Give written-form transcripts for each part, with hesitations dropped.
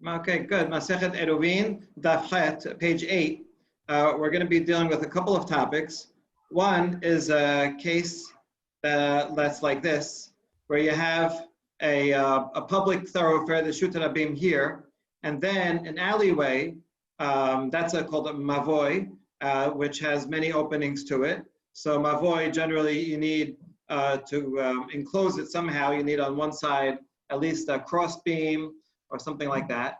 Okay, good. Masechet Eruvin, Daf Chet, page 8. We're going to be dealing with a couple of topics. One is a case that's like this, where you have a public thoroughfare, the Shut Rabim here, and then an alleyway, that's called a mavoy, which has many openings to it. So mavoy, generally you need to enclose it somehow. You need on one side at least a cross beam, or something like that.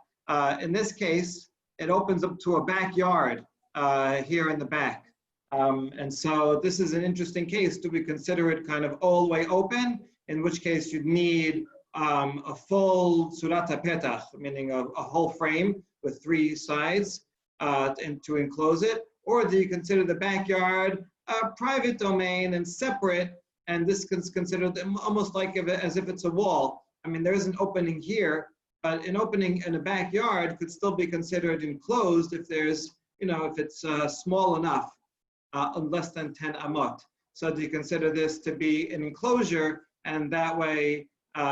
In this case, it opens up to a backyard here in the back. And so this is an interesting case. Do we consider it kind of all the way open? In which case you'd need a full surata petach, meaning a whole frame with three sides to enclose it? Or do you consider the backyard a private domain and separate, and this is considered almost like as if it's a wall? I mean, there is an opening here, but an opening in a backyard could still be considered enclosed if there's, if it's small enough, less than 10 amot. So do you consider this to be an enclosure, and that way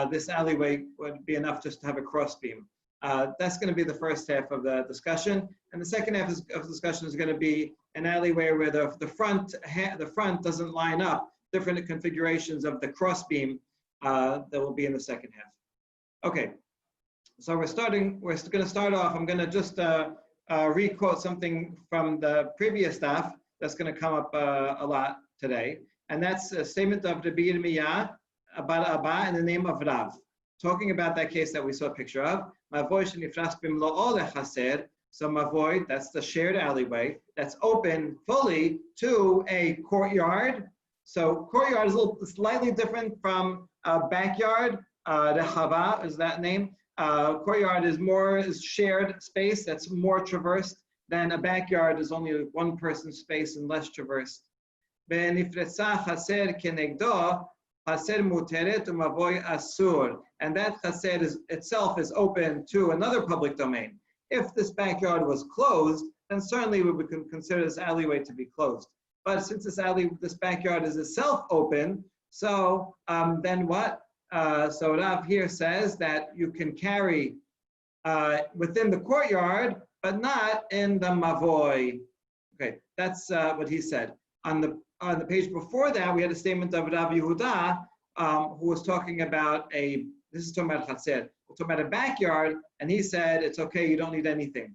this alleyway would be enough just to have a cross beam? That's going to be the first half of the discussion, and the second half of the discussion is going to be an alleyway where the front doesn't line up, different configurations of the cross beam that will be in the second half. Okay. So we're going to start off. I'm going to just re-quote something from the previous staff that's going to come up a lot today. And that's a statement of Rabbi Yirmiyah about Abba in the name of Rav, talking about that case that we saw a picture of. So Mavoy, that's the shared alleyway, that's open fully to a courtyard. So courtyard is a little slightly different from a backyard. Rechava is that name. Courtyard is shared space that's more traversed than a backyard is only one person's space and less traversed. And that chaser itself is open to another public domain. If this backyard was closed, then certainly we would consider this alleyway to be closed. But since this backyard is itself open, so then what? So Rav here says that you can carry within the courtyard, but not in the mavoy. Okay, that's what he said. On the page before that, we had a statement of Rav Yehuda, who was talking about this is talking about chaser, we're talking about a backyard, and he said it's okay, you don't need anything.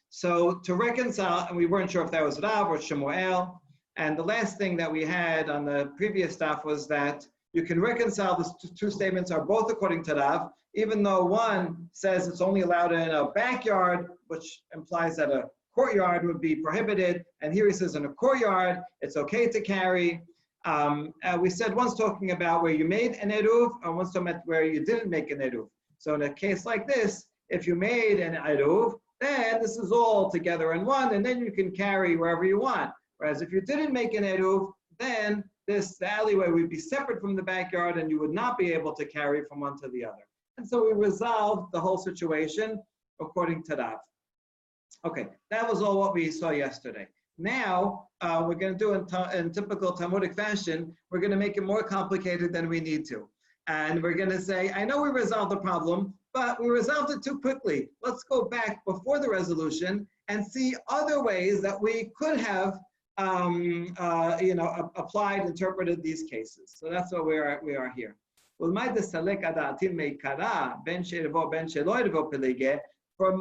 So to reconcile, and we weren't sure if that was Rav or Shemuel, and the last thing that we had on the previous stuff was that you can reconcile the two statements are both according to Rav, even though one says it's only allowed in a backyard, which implies that a courtyard would be prohibited, and here he says in a courtyard it's okay to carry. We said one's talking about where you made an eruv, and one's talking about where you didn't make an eruv. So in a case like this, if you made an eruv, then this is all together in one, and then you can carry wherever you want. Whereas if you didn't make an eruv, then the alleyway would be separate from the backyard, and you would not be able to carry from one to the other. And so we resolved the whole situation according to Rav. Okay, that was all what we saw yesterday. Now, we're going to do in typical Talmudic fashion, we're going to make it more complicated than we need to. And we're going to say, I know we resolved the problem, but we resolved it too quickly. Let's go back before the resolution and see other ways that we could have applied, interpreted these cases. So that's what we are here. From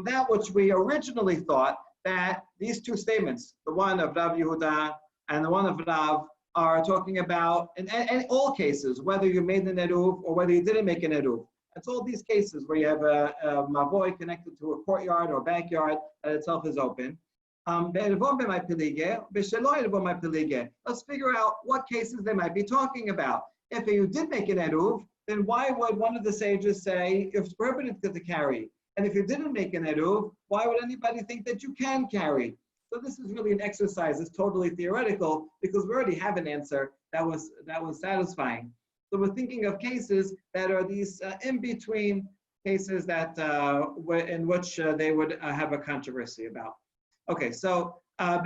that which we originally thought that these two statements, the one of Rav Yehuda and the one of Rav, are talking about in all cases, whether you made an eruv or whether you didn't make an eruv. It's all these cases where you have a mavoy connected to a courtyard or backyard that itself is open. Let's figure out what cases they might be talking about. If you did make an eruv, then why would one of the sages say it's prohibited to carry? And if you didn't make an eruv, why would anybody think that you can carry? So this is really an exercise. It's totally theoretical because we already have an answer that was satisfying. So we're thinking of cases that are these in-between cases that in which they would have a controversy about. Okay, so the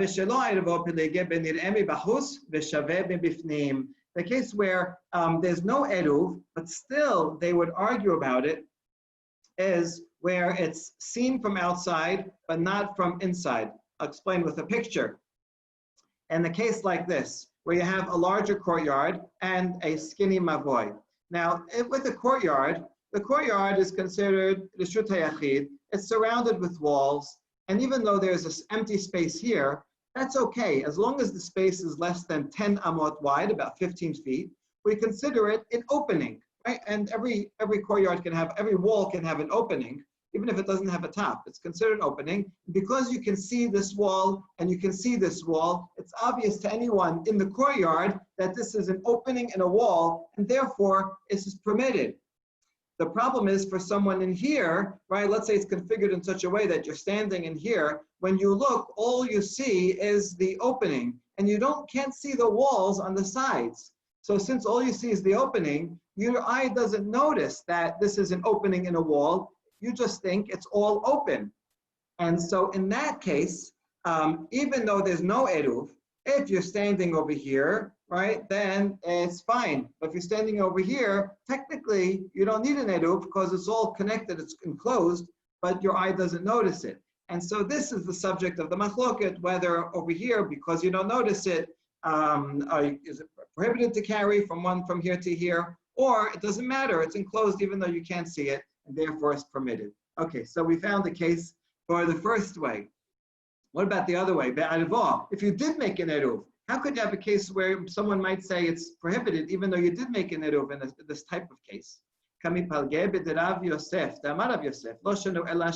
case where there's no eruv, but still they would argue about it, is where it's seen from outside, but not from inside. I'll explain with a picture. In a case like this, where you have a larger courtyard and a skinny mavoi. Now, with the courtyard is considered Rishut HaYachid. It's surrounded with walls, and even though there's this empty space here, that's okay, as long as the space is less than 10 amot wide, about 15 feet, we consider it an opening, right? And every courtyard can have, every wall can have an opening, even if it doesn't have a top. It's considered opening. Because you can see this wall and you can see this wall, it's obvious to anyone in the courtyard that this is an opening in a wall, and therefore this is permitted. The problem is for someone in here, right? Let's say it's configured in such a way that you're standing in here. When you look, all you see is the opening, and you can't see the walls on the sides. So since all you see is the opening, your eye doesn't notice that this is an opening in a wall. You just think it's all open. And so in that case, even though there's no eruv, if you're standing over here, right, then it's fine. But if you're standing over here, technically you don't need an eruv because it's all connected, it's enclosed, but your eye doesn't notice it. And so this is the subject of the machloket, whether over here, because you don't notice it, is it prohibited to carry from here to here, or it doesn't matter, it's enclosed even though you can't see it, and therefore it's permitted. Okay, so we found the case for the first way. What about the other way? If you did make an eruv, how could you have a case where someone might say it's prohibited even though you did make an eruv in this type of case? Kami palge b'derav Yosef, d'amar Yosef, lo shenu ela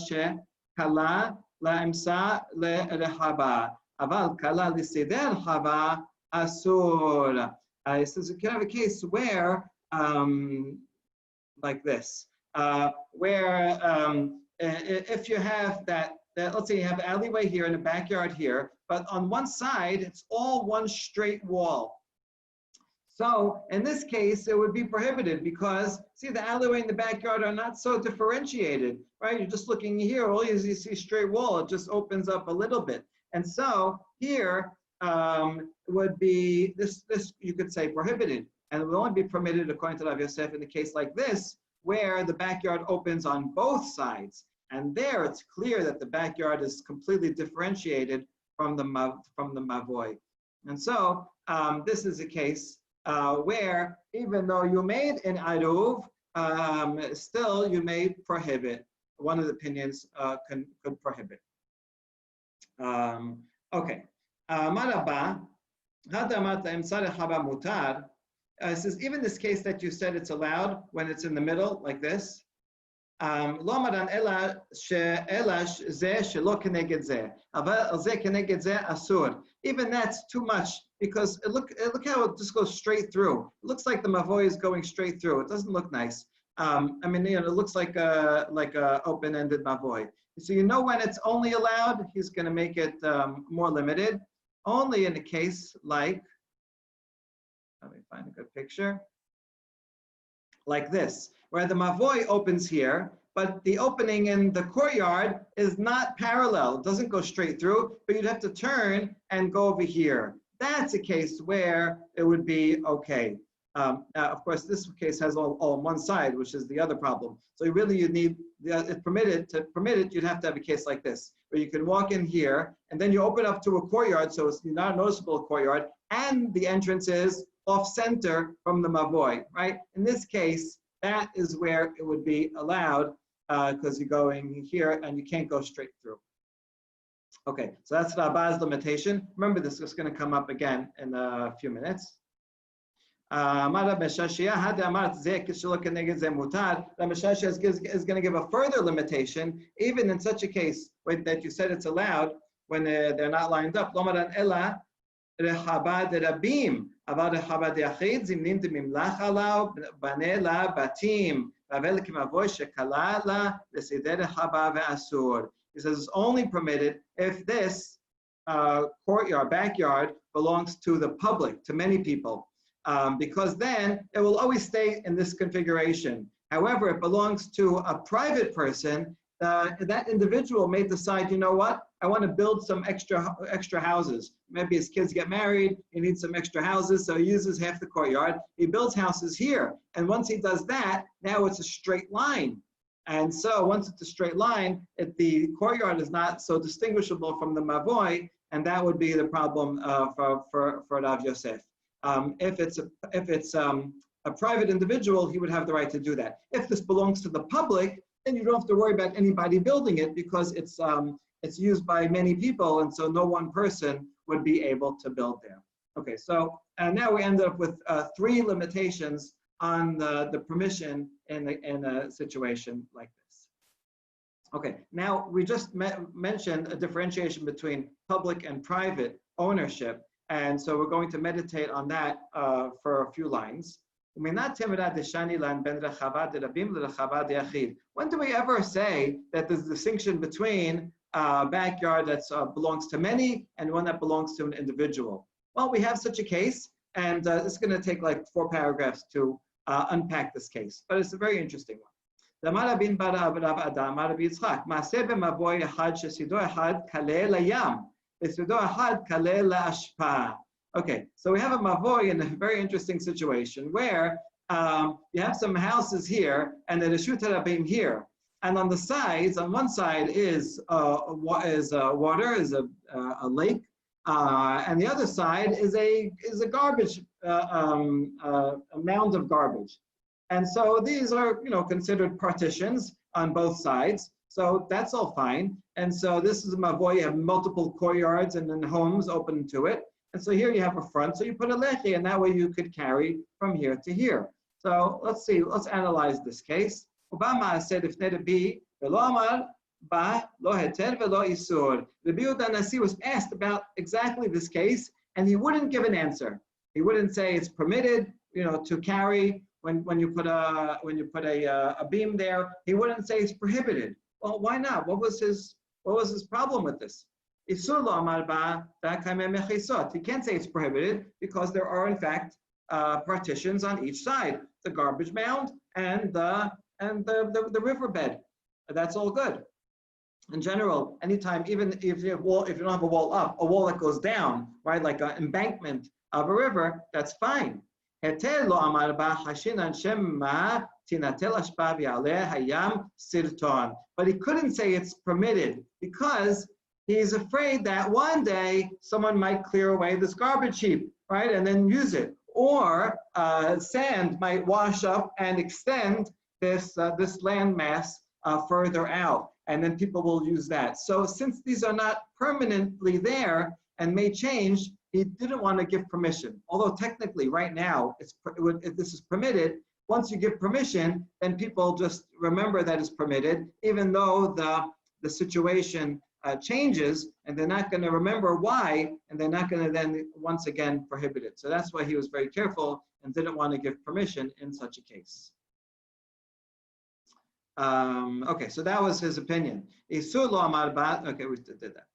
kala la'imsa le'rehaba, aval kala l'seder haba asur. So you can have a case where, like this, where if you have that, let's say you have an alleyway here and a backyard here, but on one side, it's all one straight wall. So in this case, it would be prohibited because, see, the alleyway and the backyard are not so differentiated, right? You're just looking here, all you see straight wall, it just opens up a little bit. And so here would be, this you could say prohibited, and it would only be permitted according to Rav Yosef in a case like this, where the backyard opens on both sides. And there it's clear that the backyard is completely differentiated from the mavoi. And so this is a case where even though you made an aruv, still you may prohibit. One of the opinions could prohibit. Okay. Maraba, it says even this case that you said it's allowed when it's in the middle like this. Even that's too much because look how it just goes straight through. It looks like the mavoi is going straight through. It doesn't look nice. It looks like a open-ended mavoi. So you know when it's only allowed, he's going to make it more limited. Only in a case like, let me find a good picture, like this, where the mavoi opens here, but the opening in the courtyard is not parallel. It doesn't go straight through, but you'd have to turn and go over here. That's a case where it would be okay. Now, of course, this case has all on one side, which is the other problem. So really you need, to permit it, you'd have to have a case like this, where you can walk in here, and then you open up to a courtyard, so it's not a noticeable courtyard, and the entrance is off-center from the mavoi, right? In this case, that is where it would be allowed because you're going here and you can't go straight through. Okay, so that's Rabba's limitation. Remember, this is going to come up again in a few minutes. Rambam Shashia is going to give a further limitation, even in such a case that you said it's allowed when they're not lined up. He says it's only permitted if this courtyard, backyard, belongs to the public, to many people. Because then it will always stay in this configuration. However, if it belongs to a private person, that individual may decide, you know what, I want to build some extra houses. Maybe his kids get married, he needs some extra houses, so he uses half the courtyard. He builds houses here, and once he does that, now it's a straight line. And so once it's a straight line, the courtyard is not so distinguishable from the mavoi, and that would be the problem for Rav Yosef. If it's a private individual, he would have the right to do that. If this belongs to the public, then you don't have to worry about anybody building it because it's used by many people, and so no one person would be able to build there. Okay, so now we ended up with 3 limitations on the permission in a situation like this. Okay, now we just mentioned a differentiation between public and private ownership, and so we're going to meditate on that for a few lines. When do we ever say that there's a distinction between a backyard that belongs to many and one that belongs to an individual? Well, we have such a case, and it's going to take like 4 paragraphs to unpack this case, but it's a very interesting one. Okay, so we have a mavoi in a very interesting situation where you have some houses here and the Reshut HaRabim here, and on the sides, on one side is water, is a lake, and the other side is a garbage, a mound of garbage. And so these are, considered partitions on both sides. So that's all fine. And so this is a mavoi, you have multiple courtyards and then homes open to it. And so here you have a front, so you put a lechi, and that way you could carry from here to here. So let's see, let's analyze this case. Obama said, if Neda B, Velo Amar, Ba, Lo Heter, Velo Isur. The Yehuda Nasi was asked about exactly this case, and he wouldn't give an answer. He wouldn't say it's permitted, to carry when you put a beam there. He wouldn't say it's prohibited. Well, why not? What was his problem with this? He can't say it's prohibited because there are in fact partitions on each side, the garbage mound and the riverbed. That's all good. In general, anytime, even if you don't have a wall up, a wall that goes down, right, like an embankment of a river, that's fine. But he couldn't say it's permitted because he's afraid that one day someone might clear away this garbage heap, right, and then use it. Or sand might wash up and extend this landmass further out, and then people will use that. So since these are not permanently there and may change, he didn't want to give permission. Although technically right now, if this is permitted, once you give permission, then people just remember that it's permitted, even though the situation changes, and they're not going to remember why, and they're not going to then once again prohibit it. So that's why he was very careful and didn't want to give permission in such a case. Okay, so that was his opinion. Okay, we did that.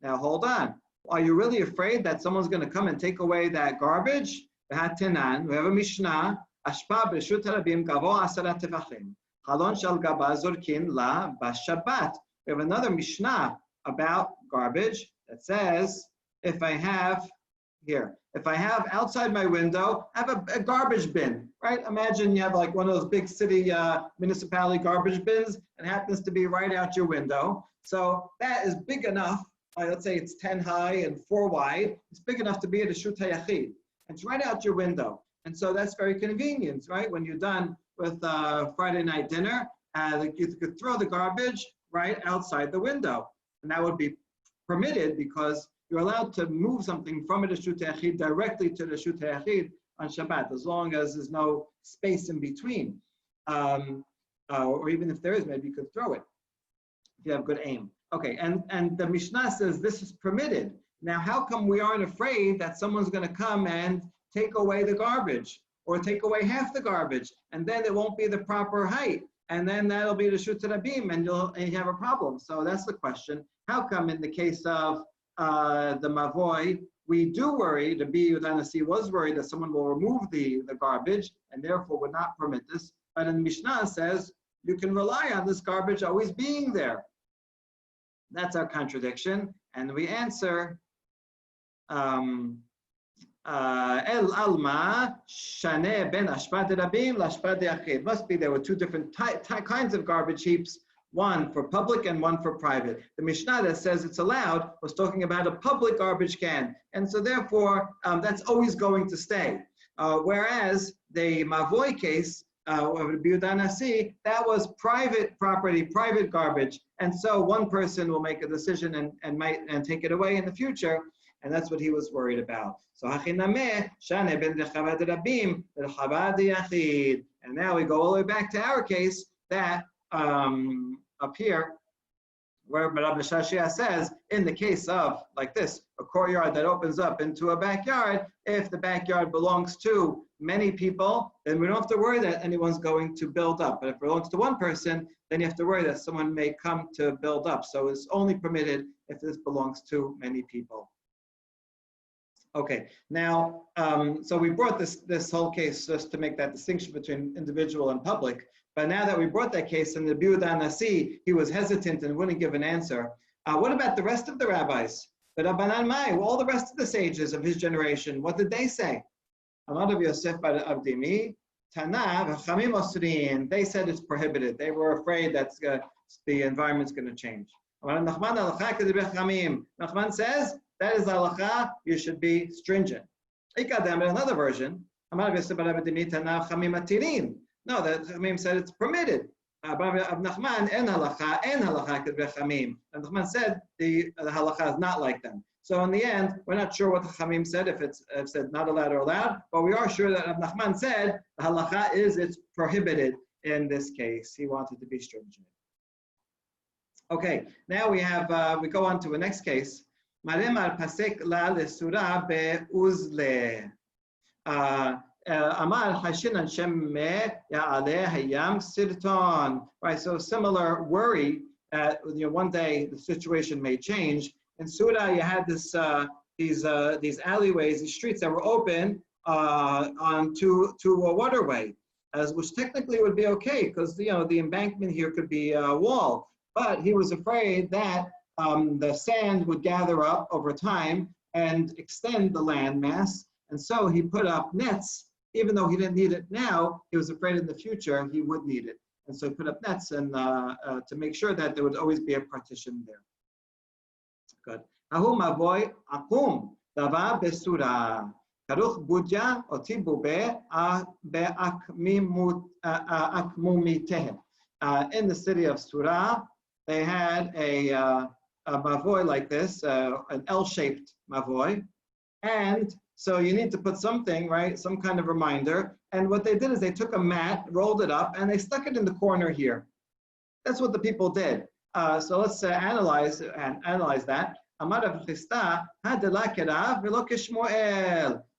Now hold on. Are you really afraid that someone's going to come and take away that garbage? We have a Mishnah. We have another Mishnah about garbage that says, if I have outside my window, I have a garbage bin, right? Imagine you have like one of those big city municipality garbage bins, and it happens to be right out your window. So that is big enough. Let's say it's 10 high and 4 wide. It's big enough to be at a Reshut HaYachid. It's right out your window. And so that's very convenient, right? When you're done with Friday night dinner, you could throw the garbage right outside the window. And that would be permitted because you're allowed to move something from a Reshut HaYachid directly to the Reshut HaYachid on Shabbat, as long as there's no space in between. Or even if there is, maybe you could throw it if you have good aim. Okay, and the Mishnah says this is permitted. Now, how come we aren't afraid that someone's going to come and take away the garbage or take away half the garbage, and then it won't be the proper height, and then that'll be the Reshut HaRabim, and you have a problem. So that's the question. How come in the case of the Mavoi, we do worry, the Yehuda Nasi was worried that someone will remove the garbage and therefore would not permit this, but in Mishnah says you can rely on this garbage always being there. That's our contradiction, and we answer, El alma shane ben ashpad rabim lashpad yachid. Must be there were two different kinds of garbage heaps, one for public and one for private. The Mishnah that says it's allowed was talking about a public garbage can, and so therefore that's always going to stay. Whereas the Mavoy case of Biuda Nasi, that was private property, private garbage, and so one person will make a decision and take it away in the future. And that's what he was worried about. So and now we go all the way back to our case that up here, where Rabbi Shashia says, in the case of, like this, a courtyard that opens up into a backyard, if the backyard belongs to many people, then we don't have to worry that anyone's going to build up. But if it belongs to one person, then you have to worry that someone may come to build up. So it's only permitted if this belongs to many people. Okay, now, so we brought this whole case just to make that distinction between individual and public. But now that we brought that case in the Biuda Nasi, he was hesitant and wouldn't give an answer. What about the rest of the rabbis? The Rabbanan Mai, all the rest of the sages of his generation, what did they say? Amad Yosef bar Abdimi, Tana v'chamim osrin. They said it's prohibited. They were afraid that the environment's going to change. Nachman says, that is halacha, you should be stringent. Another version, no, that Chamim said it's permitted. Nachman and halacha k'bechamim. And Nachman said the halacha is not like them. So in the end, we're not sure what the Chamim said, if it's said not allowed or allowed, but we are sure that Nachman said the halacha is it's prohibited in this case. He wanted to be stringent. Okay, now we go on to the next case. Maremar pasek la lesura beuzle. Amar hashinan shemme ya'aleh hayam sirton. Right, so similar worry. One day the situation may change. In Surah, you had these alleyways, these streets that were open onto a waterway, which technically would be okay because the embankment here could be a wall. But he was afraid that the sand would gather up over time and extend the land mass. And so he put up nets, even though he didn't need it now, he was afraid in the future he would need it. And so he put up nets and to make sure that there would always be a partition there. Good. Ahu mavoy akum dava besura. Karuch budya otibube be'akmumitehem. In the city of Surah, they had a mavoy like this, an L-shaped mavoy. And so you need to put something, right, some kind of reminder. And what they did is they took a mat, rolled it up, and they stuck it in the corner here. That's what the people did. So let's analyze that.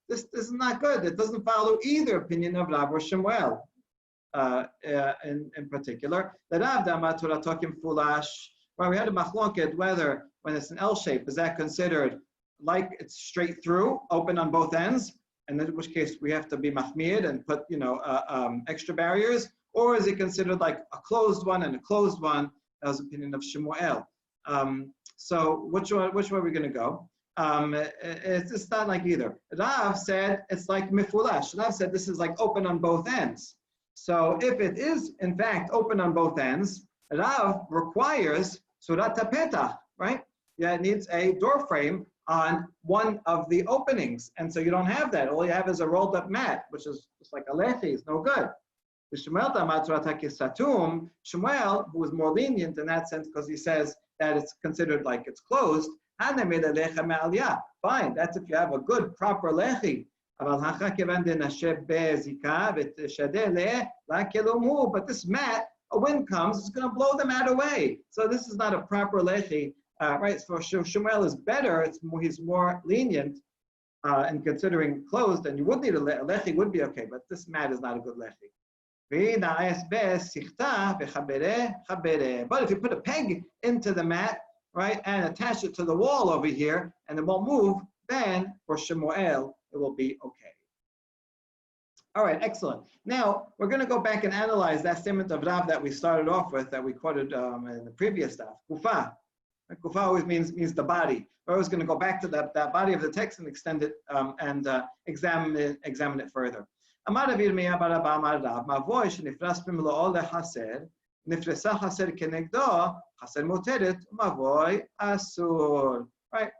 This is not good. It doesn't follow either opinion of Rav or Shemuel. In particular, the Rav Dama Torah Tokim Fulash, where we had a machloked whether when it's an L shape, is that considered like it's straight through, open on both ends, and in which case we have to be mahmir and put extra barriers, or is it considered like a closed one and a closed one? That was the opinion of Shemuel. So which way are we going to go? It's not like either. Rav said it's like mifulash. Rav said this is like open on both ends. So if it is in fact open on both ends, Rav requires surat petach, right? Yeah, it needs a door frame on one of the openings, and so you don't have that. All you have is a rolled up mat, which is just like a lechi, is no good. Shmuel, who was more lenient in that sense because he says that it's considered like it's closed. Fine, that's if you have a good, proper lechi. But this mat, a wind comes, it's going to blow the mat away. So this is not a proper lechi. Right, so Shmuel is better, he's more lenient in considering closed, and you would need a lechi, would be okay, but this mat is not a good lechi. But if you put a peg into the mat, right, and attach it to the wall over here, and it won't move, then for Shemuel, it will be okay. All right, excellent. Now, we're going to go back and analyze that statement of Rav that we started off with, that we quoted in the previous stuff. Kufa. Kufa always means the body. We're always going to go back to that body of the text and extend it and examine it further. אמר רבי ירמיה בר אבא אמר רב, מבוי שנפרס במלואו לחסר, נפרסה חסר כנגדו, חסר מותרת, ומבוי אסור. Right?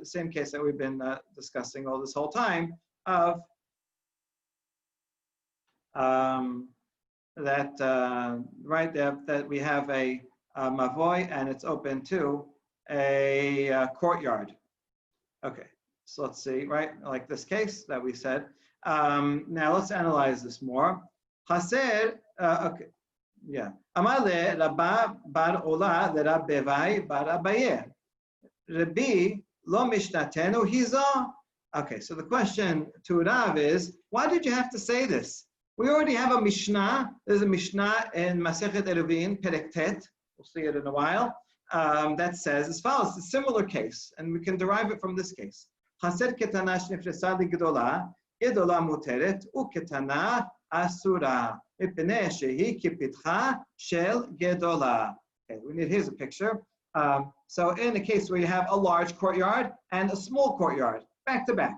Same case that we've been discussing all this whole time of that we have a mavoi and it's open to a courtyard. Okay, so let's see, right? Like this case that we said. Now let's analyze this more. Chaser, okay, yeah. Amale Rabba bar Ola le Rab Bevai bar Abaye. Rabbi lo mishnatenu hiza. Okay, so the question to Rav is, why did you have to say this? We already have a Mishnah. There's a Mishnah in Masechet Eruvin, Perek Tet. We'll see it in a while. That says as follows. It's a similar case, and we can derive it from this case. Chaser ketana shnifresa ligdola, idola muteret, uketana asura. Mipnei shehi kipitcha shel gedola. Okay, here's a picture. So in a case where you have a large courtyard and a small courtyard, back to back,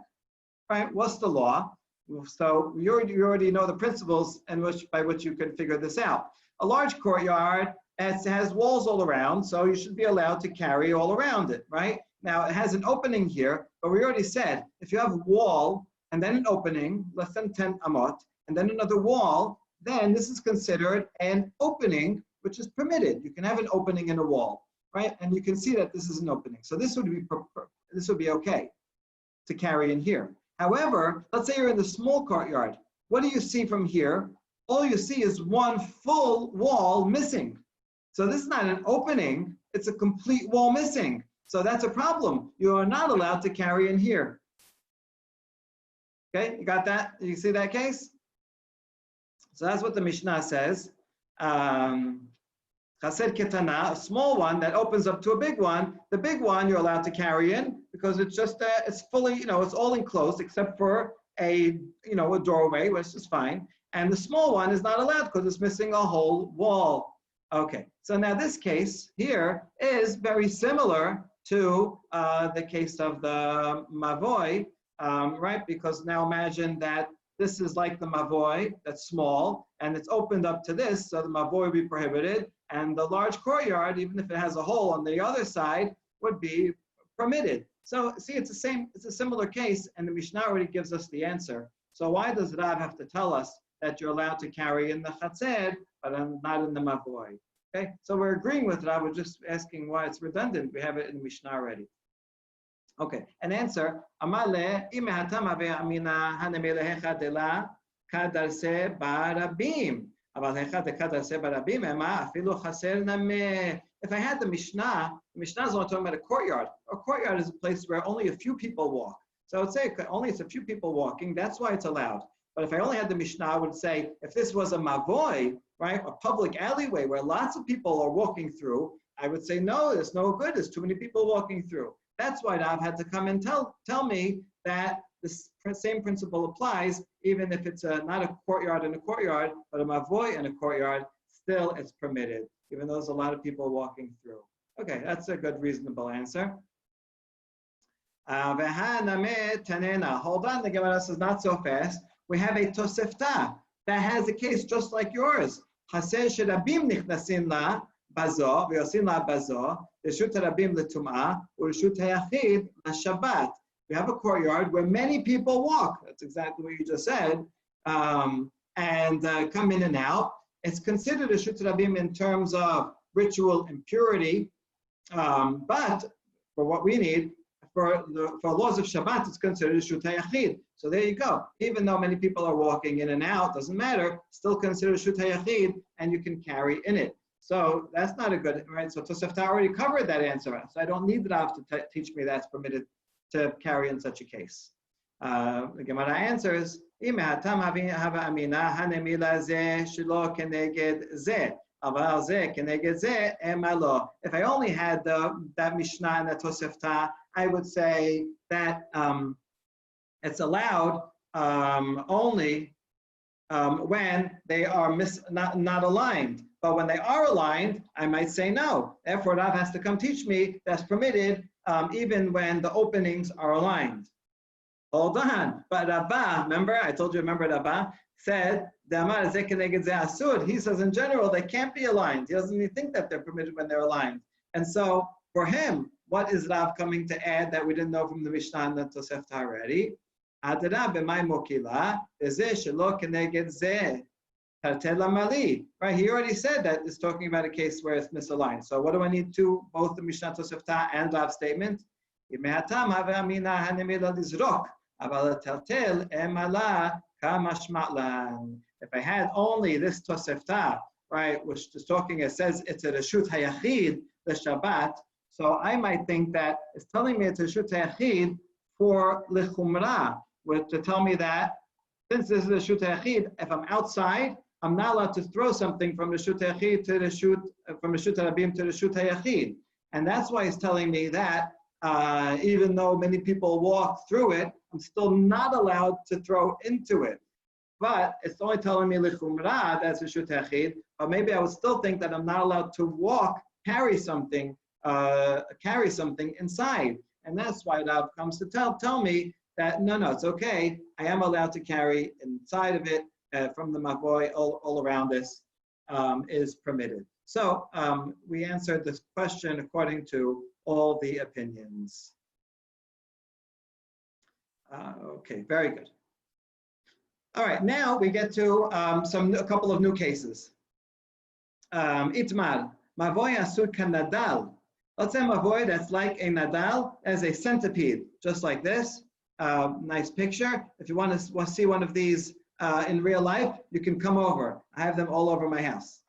right? What's the law? So you already know the principles by which you can figure this out. A large courtyard has walls all around, so you should be allowed to carry all around it, right? Now it has an opening here, but we already said if you have a wall and then an opening, less than 10 amot, and then another wall, then this is considered an opening, which is permitted. You can have an opening in a wall, right? And you can see that this is an opening. So this would be okay to carry in here. However, let's say you're in the small courtyard. What do you see from here? All you see is one full wall missing. So this is not an opening, it's a complete wall missing. So that's a problem. You are not allowed to carry in here. Okay, you got that? You see that case? So that's what the Mishnah says. Chaser ketana, a small one that opens up to a big one. The big one you're allowed to carry in because it's just it's fully, it's all enclosed except for a doorway, which is fine. And the small one is not allowed because it's missing a whole wall. Okay, so now this case here is very similar to the case of the mavoi, right? Because now imagine that this is like the mavoi that's small and it's opened up to this, so the mavoi would be prohibited, and the large courtyard, even if it has a hole on the other side, would be permitted. So see, it's a similar case, and the Mishnah already gives us the answer. So why does Rav have to tell us that you're allowed to carry in the chatzed, but not in the mavoi? Okay, so we're agreeing with Rav, we're just asking why it's redundant. We have it in the Mishnah already. Okay, an answer. Amale imehatam ave amina hanemelehecha dela kadarse barabim. If I had the Mishnah is only talking about a courtyard. A courtyard is a place where only a few people walk. So I would say only it's a few people walking, that's why it's allowed. But if I only had the Mishnah, I would say if this was a mavoi, right, a public alleyway where lots of people are walking through, I would say no, it's no good, there's too many people walking through. That's why Rav had to come and tell me that the same principle applies, even if it's not a courtyard and a courtyard, but a mavoi and a courtyard, still it's permitted, even though there's a lot of people walking through. Okay, that's a good, reasonable answer. Hold on, the Gemara says not so fast. We have a Tosefta that has a case just like yours. Chaser sherabim nichnasin la bazo, v'yosin la bazo, reshut harabim letum'ah, u'reshut hayachid la-shabbat. We have a courtyard where many people walk. That's exactly what you just said. And come in and out. It's considered a Reshut Rabim in terms of ritual impurity. But for what we need, for laws of Shabbat, it's considered a Reshut HaYachid. So there you go. Even though many people are walking in and out, doesn't matter, still considered Reshut HaYachid, and you can carry in it. So that's not a good, right? So Tosefta already covered that answer. So I don't need Rav to teach me that's permitted to carry in such a case. The Gemara answers, if I had only had that Mishnah and that Tosefta, I would say that it's allowed only when they are not aligned. But when they are aligned, I might say no. Therefore, Rav has to come teach me that's permitted even when the openings are aligned. Hold on. But Rabba, remember, I told you, Rabba said, he says in general, they can't be aligned. He doesn't even think that they're permitted when they're aligned. And so for him, what is Rav coming to add that we didn't know from the Mishnah and the Tosefta already? Right, he already said that it's talking about a case where it's misaligned. So what do I need to, both the Mishnah Tosefta and Rav's statement? If I had only this Tosefta, right, which is talking, it says it's a Reshut Hayachid, the Shabbat, so I might think that it's telling me it's a Reshut Hayachid for Lichumra, to tell me that since this is a Reshut Hayachid, if I'm outside, I'm not allowed to throw something from Reshut Hayachid to Reshut, from Reshut Harabim to Reshut Hayachid. And that's why he's telling me that even though many people walk through it, I'm still not allowed to throw into it. But it's only telling me lichumra, that's a Reshut Hayachid, but maybe I would still think that I'm not allowed to walk, carry something inside. And that's why Rav comes to tell me that no, it's okay. I am allowed to carry inside of it from the mavoy all around this is permitted. So we answered this question according to all the opinions. Okay, very good. All right, now we get to a couple of new cases. Itmar, mavoy asur kanadal. Let's say mavoy that's like a nadal as a centipede, just like this. Nice picture. If you want to see one of these in real life, you can come over. I have them all over my house.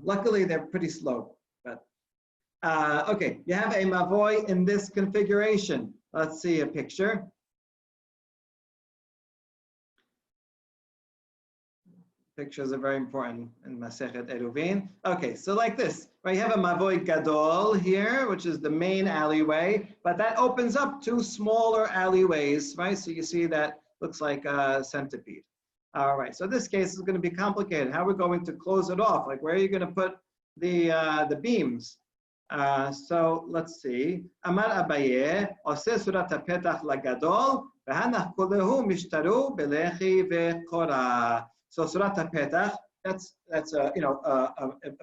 Luckily, they're pretty slow. But okay, you have a mavoy in this configuration. Let's see a picture. Pictures are very important in Masechet Eruvin. Okay, so like this, right? You have a mavoy gadol here, which is the main alleyway, but that opens up two smaller alleyways, right? So you see that looks like a centipede. All right, so this case is going to be complicated. How are we going to close it off? Like, where are you going to put the beams? So let's see. Amar Abaye, oseh surat hapetach lagadol, v'hanach kulehu mishtaru belechi ve'kora. So surat hapetach, that's a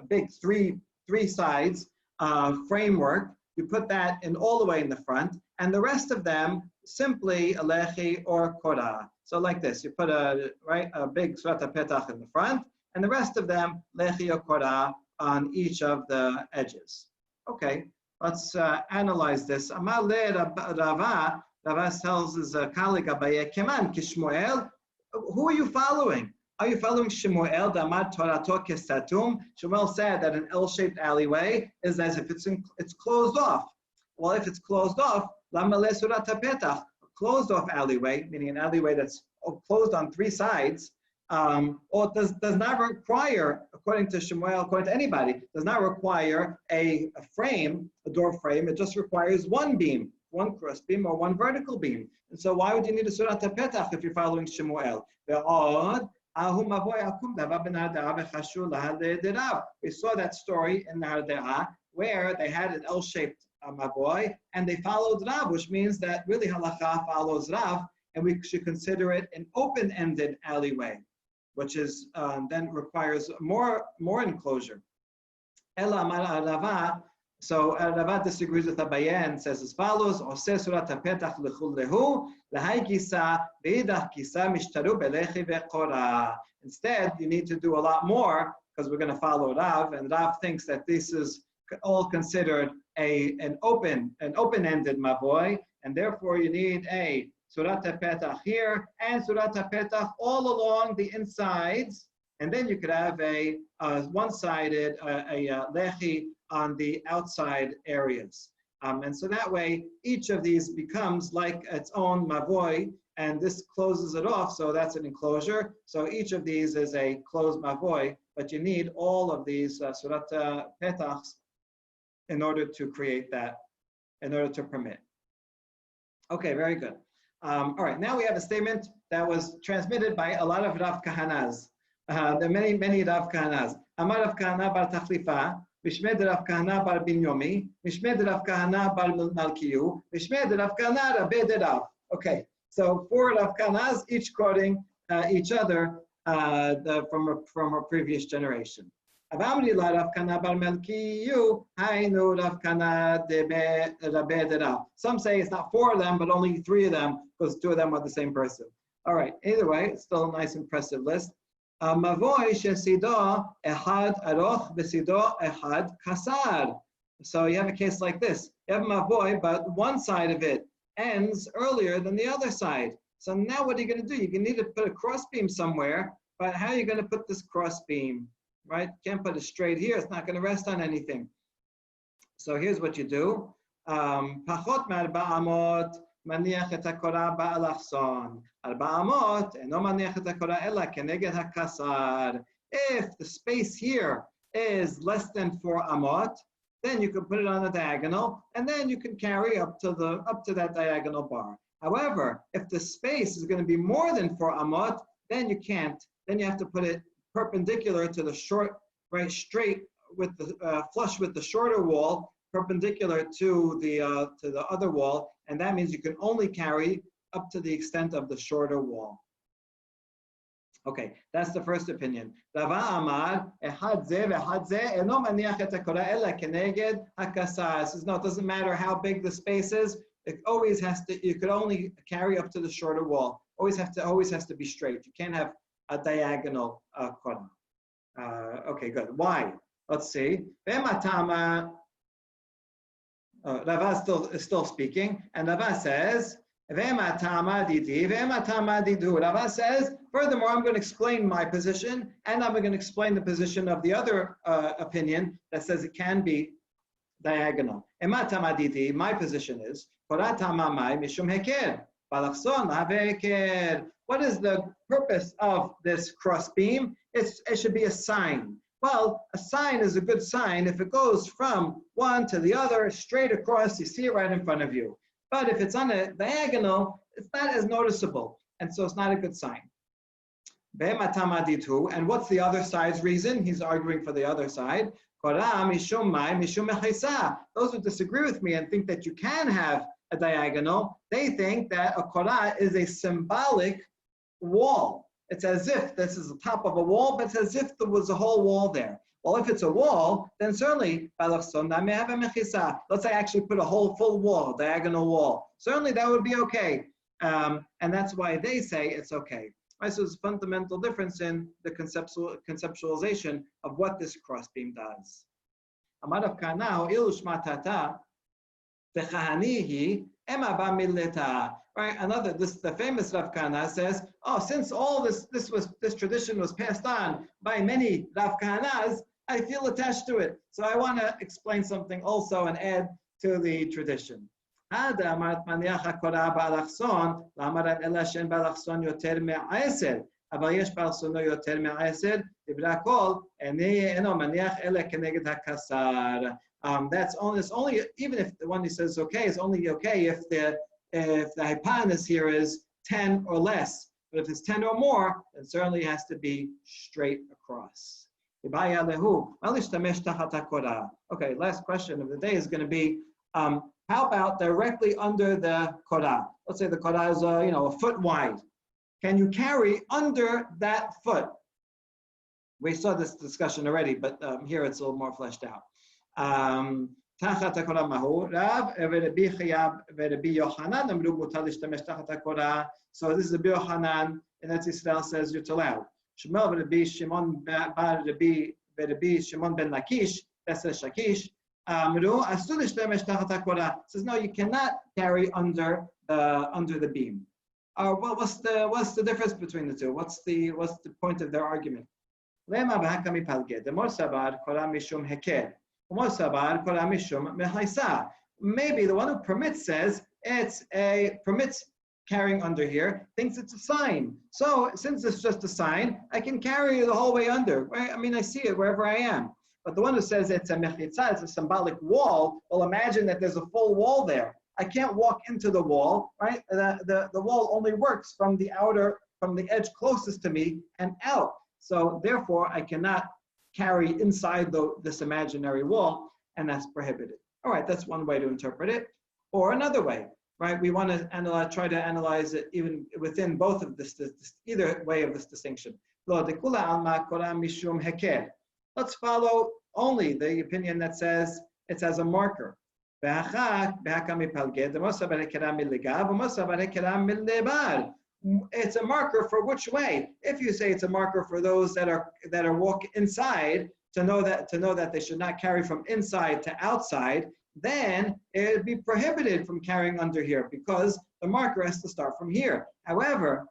big three sides framework. You put that in all the way in the front, and the rest of them simply a lechi or kora. So like this, you put a big surat hapetach in the front, and the rest of them lechi or kora on each of the edges. Okay, let's analyze this. Amar le Rava tells his colleague Abaye, Keman Kishmoel, who are you following? Are you following Shemuel, Damad Torato Kesatum? Shemuel said that an L-shaped alleyway is as if it's closed off. Well, if it's closed off, Lama le Surat HaPetach, a closed off alleyway, meaning an alleyway that's closed on three sides, or does not require, according to Shemuel, according to anybody, does not require a frame, a door frame. It just requires one beam, one cross beam or one vertical beam. And so why would you need a Surat HaPetach if you're following Shemuel? We saw that story in Nahar De'ah where they had an L-shaped mavoy and they followed Rav, which means that really halacha follows Rav, and we should consider it an open-ended alleyway, which is then requires more enclosure. Ela Amar Rava. So Rava disagrees with Abaye and says as follows: Oseh surat hapetach lechulehu lahai kisa veidach kisa mishtaru belechi ve'kora. Instead, you need to do a lot more because we're going to follow Rav, and Rav thinks that this is all considered an open-ended mavoy, and therefore you need a surat hapetach here and surat hapetach all along the insides, and then you could have a one-sided lechi on the outside areas. And so that way, each of these becomes like its own mavoy, and this closes it off, so that's an enclosure. So each of these is a closed mavoy, but you need all of these surat petachs in order to create that, in order to permit. Okay, very good. All right, now we have a statement that was transmitted by a lot of Rav Kahanas. There are many Rav Kahanas. Amar Rav Kahana bar Tachlifa, Mishmed Rav Kahana bar bin Yomi, Mishmed Rav Kahana bar Malkiyu, Mishmed Rav Kahana Rabbe de Rav. Okay, so 4 Rav Kahanas, each quoting each other from a previous generation. Avamri la Rav Kahana bar Malkiyu, Hainu Rav Kahana de Rabbe de Rav. Some say it's not 4 of them, but only 3 of them, because 2 of them are the same person. All right, either way, it's still a nice, impressive list. Mavoy shesido ehad aroch besido ehad kasar. So you have a case like this. You have mavoy, but one side of it ends earlier than the other side. So now what are you going to do? You need to put a cross beam somewhere, but how are you going to put this cross beam, right? Can't put it straight here. It's not going to rest on anything. So here's what you do. Pachot ma'arba'amot maniach et hakora ba'alachson. Arba'amot eno maniach et hakora ela keneged hakasar. If the space here is less than 4 amot, then you can put it on a diagonal, and then you can carry up to that diagonal bar. However, if the space is going to be more than 4 amot, then you can't. Then you have to put it perpendicular to the short, right, straight with the flush with the shorter wall, perpendicular to the other wall, and that means you can only carry up to the extent of the shorter wall. Okay, that's the first opinion. Rava Amar, Ehad ze ve'ehad ze eno maniach et hakora ela keneged hakasar. Says no, it doesn't matter how big the space is. It always has to. You could only carry up to the shorter wall. Always has to be straight. You can't have a diagonal kora. Okay, good. Why? Let's see. Ve'matama. Rava is still speaking, and Rava says. Rava says, furthermore, I'm going to explain my position, and I'm going to explain the position of the other opinion that says it can be diagonal. My position is, what is the purpose of this cross beam? It should be a sign. Well, a sign is a good sign if it goes from one to the other, straight across, you see it right in front of you. But if it's on a diagonal, it's not as noticeable, and so it's not a good sign. And what's the other side's reason? He's arguing for the other side. Those who disagree with me and think that you can have a diagonal, they think that a korah is a symbolic wall. It's as if this is the top of a wall, but it's as if there was a whole wall there. Well, if it's a wall, then certainly, let's say I actually put a whole full wall, diagonal wall. Certainly that would be okay. And that's why they say it's okay. Right, so there's a fundamental difference in the conceptualization of what this crossbeam does. Right, the famous Rav Kahana says, oh, since all this tradition was passed on by many Rav Kahanas, I feel attached to it. So I want to explain something also and add to the tradition. If the one who says okay is only okay if the hypotenuse here is 10 or less. But if it's 10 or more, then certainly it has to be straight across. Okay, last question of the day is going to be, how about directly under the korah? Let's say the korah is a foot wide. Can you carry under that foot? We saw this discussion already, but here it's a little more fleshed out. So this is Rabbi Yochanan, and that's Israel says you're allowed. Shmuel Rabbi Shimon ben Lakish, that's Shakish. Says no, you cannot carry under the beam. What's the difference between the two? What's the point of their argument? Maybe the one who permits says permits carrying under here, thinks it's a sign. So since it's just a sign, I can carry the whole way under. Right? I mean, I see it wherever I am. But the one who says it's a mechitza, it's a symbolic wall, well, imagine that there's a full wall there. I can't walk into the wall, right? The wall only works from the edge closest to me and out. So therefore, I cannot carry inside this imaginary wall, and that's prohibited. All right, that's one way to interpret it. Or another way, right? We want to try to analyze it even within both of this either way of this distinction. Let's follow only the opinion that says it's as a marker. It's a marker for which way? If you say it's a marker for those that are walk inside to know that they should not carry from inside to outside, then it would be prohibited from carrying under here because the marker has to start from here. However,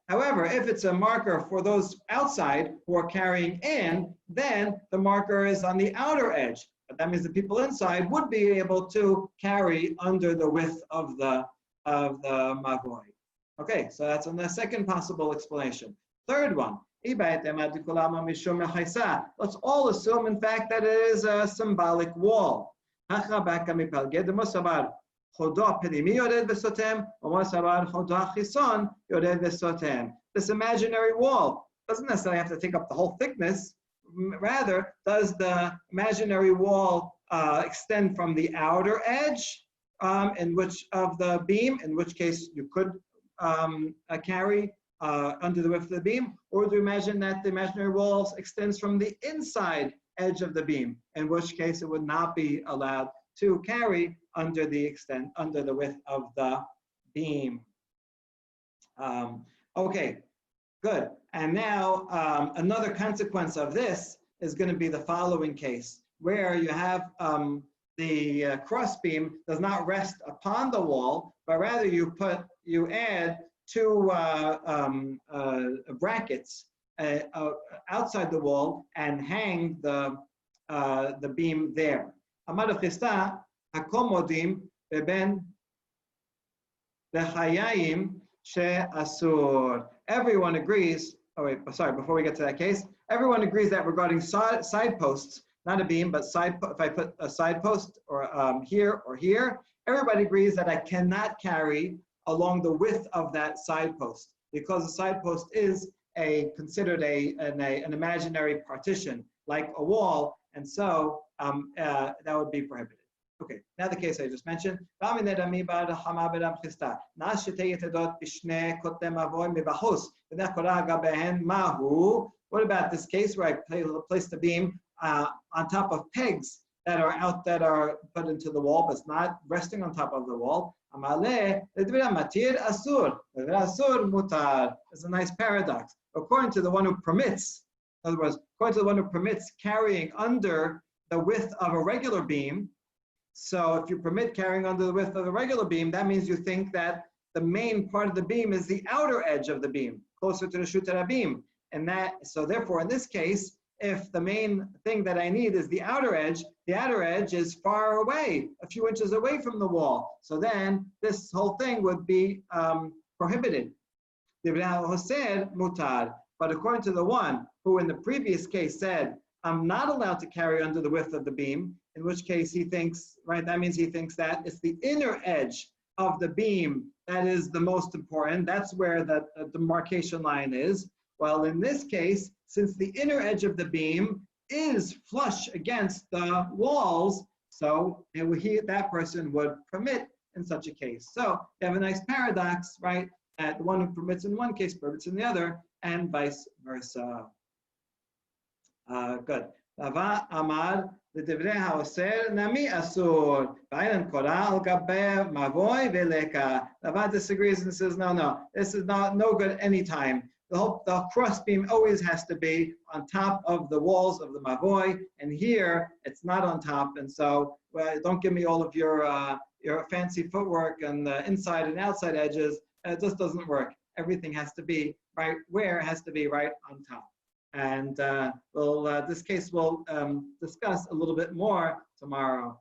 However, if it's a marker for those outside who are carrying in, then the marker is on the outer edge. But that means the people inside would be able to carry under the width of the mavoi. Okay, so that's on the second possible explanation. Third one. Let's all assume, in fact, that it is a symbolic wall. This imaginary wall doesn't necessarily have to take up the whole thickness. Rather, does the imaginary wall extend from the outer edge in which of the beam, in which case you could carry under the width of the beam, or do you imagine that the imaginary wall extends from the inside edge of the beam, in which case it would not be allowed to carry under the width of the beam. Okay, good. And now another consequence of this is going to be the following case, where you have the cross beam does not rest upon the wall, but rather you add two brackets outside the wall and hang the beam there. Everyone agrees. Oh wait, sorry. Before we get to that case, everyone agrees that regarding side posts, not a beam, but if I put a side post or here or here, everybody agrees that I cannot carry along the width of that side post because the side post is considered an imaginary partition, like a wall, and so that would be prohibited. Okay, now the case I just mentioned. What about this case where I place the beam on top of pegs that are put into the wall, but it's not resting on top of the wall? It's a nice paradox. According to the one who permits, in other words, according to the one who permits carrying under the width of a regular beam, so if you permit carrying under the width of the regular beam, that means you think that the main part of the beam is the outer edge of the beam, closer to the shutara beam. And so therefore, in this case, if the main thing that I need is the outer edge is far away, a few inches away from the wall. So then this whole thing would be prohibited. But according to the one who in the previous case said, I'm not allowed to carry under the width of the beam, in which case he thinks, right, that means he thinks that it's the inner edge of the beam that is the most important. That's where the demarcation line is. Well, in this case, since the inner edge of the beam is flush against the walls, so that person would permit in such a case. So you have a nice paradox, right? That the one who permits in one case permits in the other, and vice versa. Good. Rava Amar לדברי האוסר נמי אסור, ואין קורא על גבי מבוי ולקה. Rava disagrees and says, no, this is no good anytime. The cross beam always has to be on top of the walls of the mavoi, and here it's not on top, and so don't give me all of your fancy footwork and the inside and outside edges. It just doesn't work. Everything has to be right where it has to be, right on top. And this case we'll discuss a little bit more tomorrow.